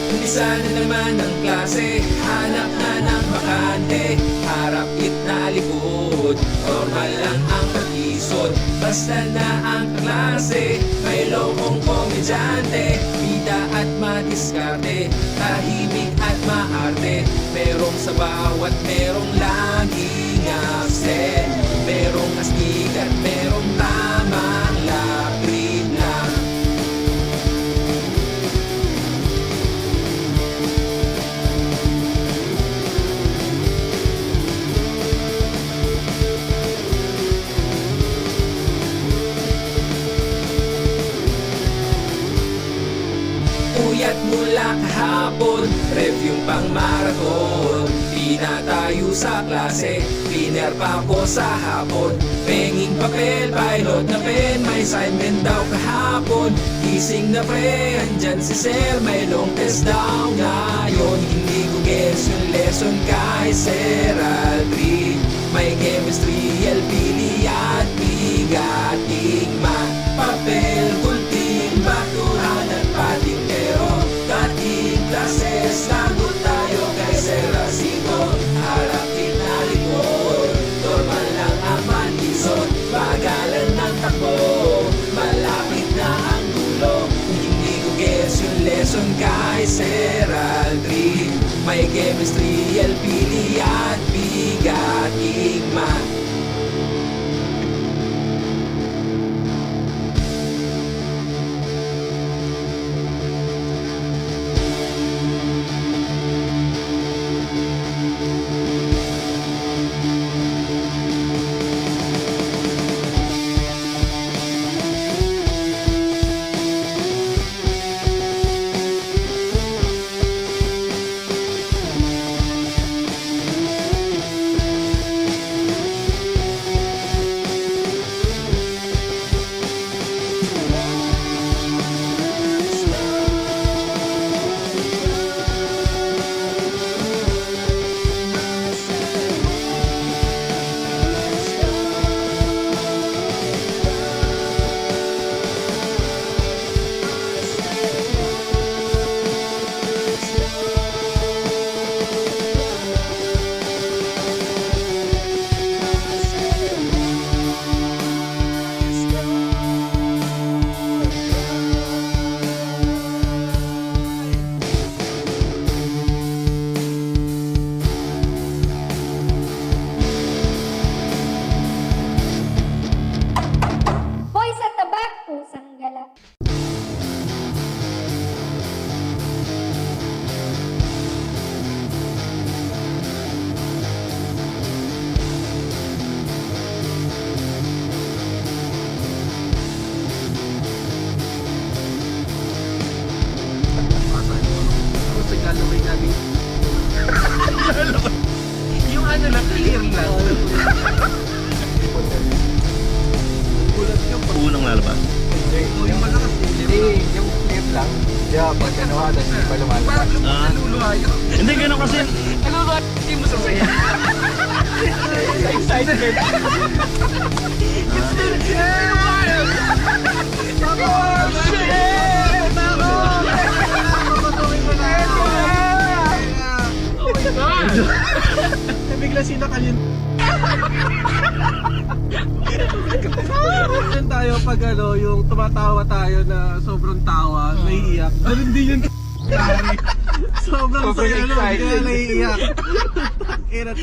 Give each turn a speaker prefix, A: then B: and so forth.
A: Umpisa na naman ang klase, hanap na ng bakante, harap, gitna, likod, normal lang ang pag-isod. Basta na ang klase, may lokong komedyante, bida at madiskarte, tahimik at maarte. Merong sa bawat merong laging absent, merong astig at merong tamang laprid lang. Puyat mula kahapon, review pang marathon. Di na tayo sa klase, cleaner pa ko sa hapon. Penging papel, pilot na pen, may assignment daw kahapon. Gising na pre, andyan si sir, may long test daw ngayon. Hindi ko gets yung lesson kay Sir Aldrin. May chemistry, LPD at bigating math. Papel, gulping, batuhan at patintero. Dating classes, lagot tayo kay Sir Rasico. Harap, gitna, likod, normal lang ang manisod. Bagalan ng takbo, malapit na ang dulo. Hindi ko gets yung lesson kay Sir Aldrin. May chemistry, LPD at bigating math.
B: Hoy sa tabak, pusang gala.
C: Yung ano lang, clear lang.
D: Unang lalabas.
C: Yung malakas,
E: Hindi, yung clear lang. Yeah, pag ano ha, tapos hindi pa lumalabas.
C: parang naluluhayo.
D: Hindi, gano'n kasi.
C: Ano ba? Hindi mo sasaya.
E: Excited!
C: It's still wild! Oh, shit! Ako! Papatuloy mo na ako! Oh my God! Bigla sinakalin. Yan tayo pag ano, yung tumatawa tayo na sobrang tawa, naiiyak. Ganun din yun. Sobrang saya nun, kaya naiiyak. Irat